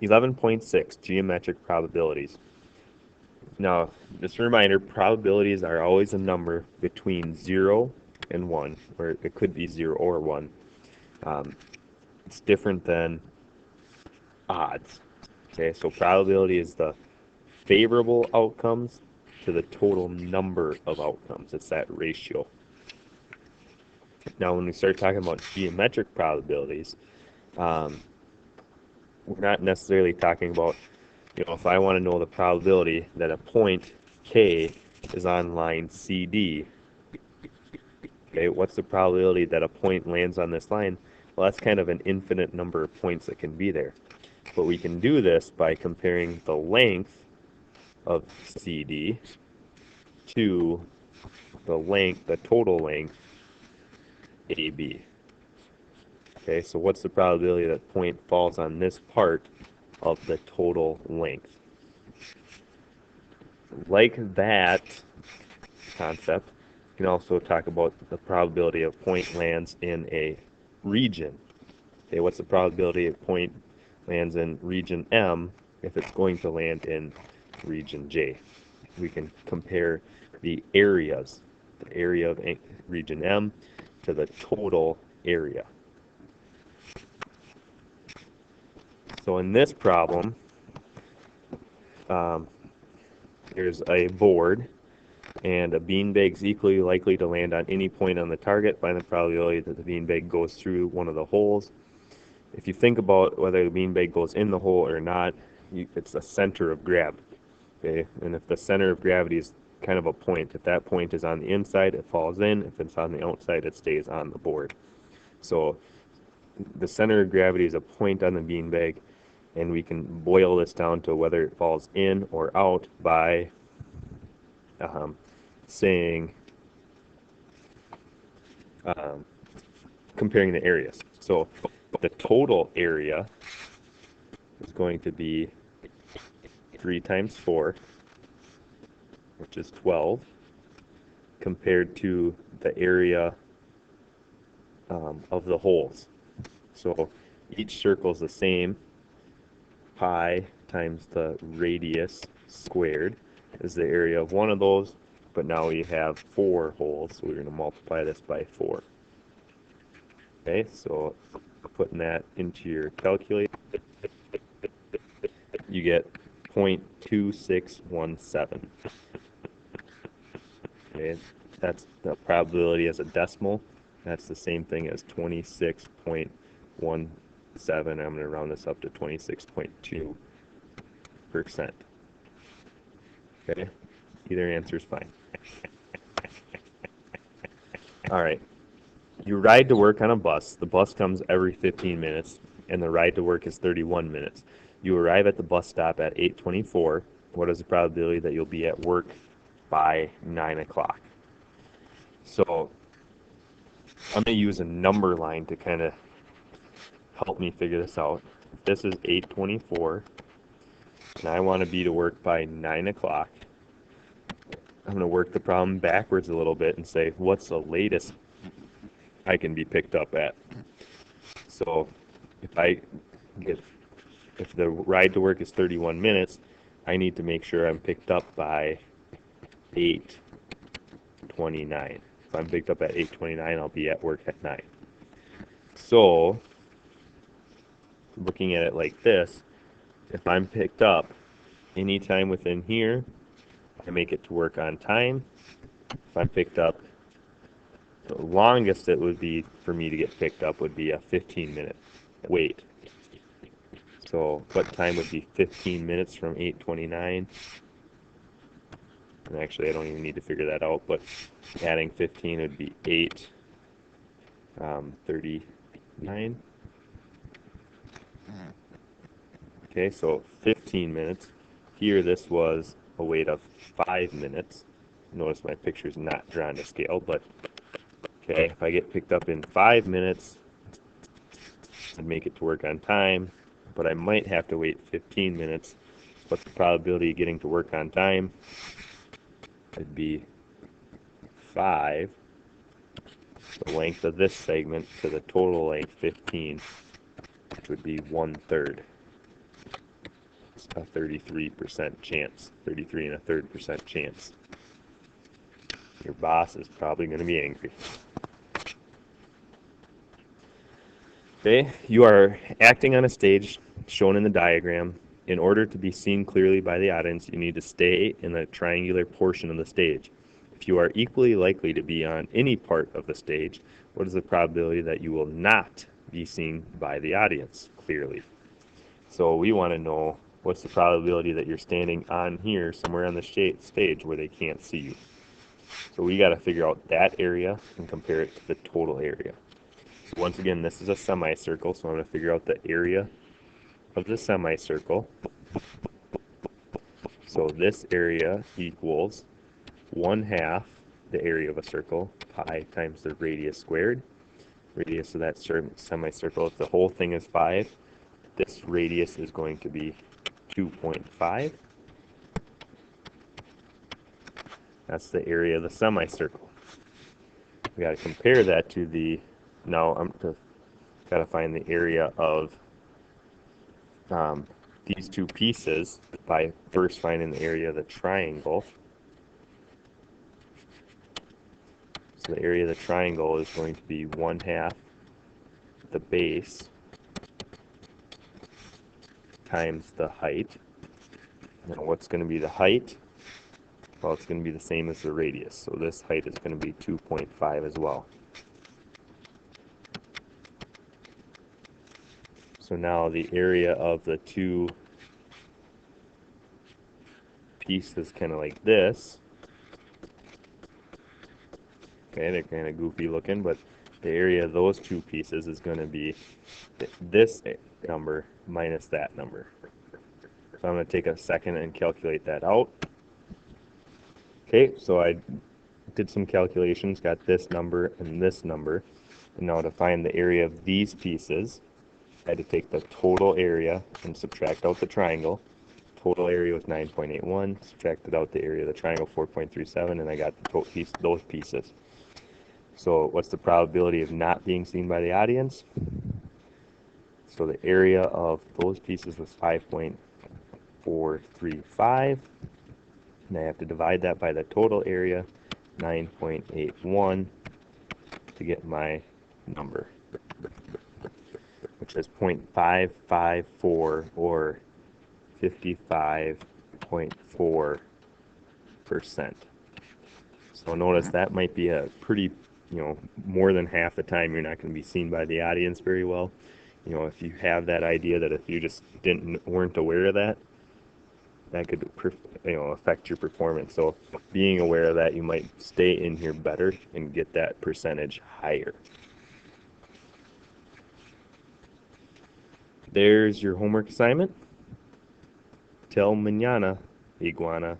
11.6 geometric probabilities. Now, just a reminder, probabilities are always a number between 0 and 1, or it could be 0 or 1. It's different than odds. Okay, so probability is the favorable outcomes to the total number of outcomes. It's that ratio. Now, when we start talking about geometric probabilities, we're not necessarily talking about, if I want to know the probability that a point K is on line CD, okay, what's the probability that a point lands on this line? Well, that's kind of an infinite number of points that can be there. But we can do this by comparing the length of CD to the total length AB. Okay, so what's the probability that point falls on this part of the total length? Like that concept, you can also talk about the probability of point lands in a region. Okay, what's the probability of point lands in region M if it's going to land in region J? We can compare the areas, the area of region M to the total area. So in this problem, there's a board, and a beanbag is equally likely to land on any point on the target. Find the probability that the beanbag goes through one of the holes. If you think about whether the beanbag goes in the hole or not, it's the center of gravity. Okay, and if the center of gravity is kind of a point, if that point is on the inside, it falls in. If it's on the outside, it stays on the board. So the center of gravity is a point on the beanbag, and we can boil this down to whether it falls in or out by saying comparing the areas. So the total area is going to be 3 times 4, which is 12, compared to the area of the holes. So each circle is the same. Pi times the radius squared is the area of one of those, but now we have 4 holes, so we're going to multiply this by 4. Okay, so putting that into your calculator, you get 0.2617. Okay, that's the probability as a decimal. That's the same thing as 26.17. I'm going to round this up to 26.2%. Okay, either answer is fine. All right, you ride to work on a bus. The bus comes every 15 minutes, and the ride to work is 31 minutes. You arrive at the bus stop at 8:24. What is the probability that you'll be at work by 9 o'clock? So I'm going to use a number line to kind of help me figure this out. This is 8:24, and I want to be to work by 9 o'clock. I'm going to work the problem backwards a little bit and say, what's the latest I can be picked up at? So if the ride to work is 31 minutes, I need to make sure I'm picked up by 8:29. If I'm picked up at 8:29, I'll be at work at 9. So looking at it like this, if I'm picked up anytime within here, I make it to work on time. If I'm picked up, the longest it would be for me to get picked up would be a 15-minute wait. So what time would be 15 minutes from 8:29? And actually, I don't even need to figure that out, but adding 15 would be 8:39. Okay, so 15 minutes. Here, this was a wait of 5 minutes. Notice my picture's not drawn to scale, but okay, if I get picked up in 5 minutes, I'd make it to work on time, but I might have to wait 15 minutes. What's the probability of getting to work on time? It'd be 5, the length of this segment, to the total length, 15, which would be 1/3. a 33% chance, 33 1/3% chance. Your boss is probably going to be angry. Okay, you are acting on a stage shown in the diagram. In order to be seen clearly by the audience, you need to stay in the triangular portion of the stage. If you are equally likely to be on any part of the stage, what is the probability that you will not be seen by the audience clearly? So we want to know what's the probability that you're standing on here somewhere on the stage where they can't see you. So we got to figure out that area and compare it to the total area. So once again, this is a semicircle, so I'm going to figure out the area of the semicircle. So this area equals 1/2 the area of a circle, pi times the radius squared. Radius of that semicircle, if the whole thing is 5, this radius is going to be 2.5. That's the area of the semicircle. We got to compare that to the, now I'm got to find the area of these two pieces by first finding the area of the triangle. So the area of the triangle is going to be 1/2 the base times the height. Now what's going to be the height? Well, it's going to be the same as the radius. So this height is going to be 2.5 as well. So now the area of the two pieces kind of like this. Okay, they're kind of goofy looking, but the area of those two pieces is going to be this number minus that number. So I'm going to take a second and calculate that out. Okay, so I did some calculations, got this number and this number. And now to find the area of these pieces, I had to take the total area and subtract out the triangle. Total area was 9.81, subtracted out the area of the triangle, 4.37, and I got the those pieces. So what's the probability of not being seen by the audience? So the area of those pieces was 5.435. And I have to divide that by the total area, 9.81, to get my number, which is 0.554 or 55.4%. So notice that might be a pretty, more than half the time you're not going to be seen by the audience very well. If you have that idea that if you just weren't aware of that, that could affect your performance. So being aware of that, you might stay in here better and get that percentage higher. There's your homework assignment. Till mañana, iguana.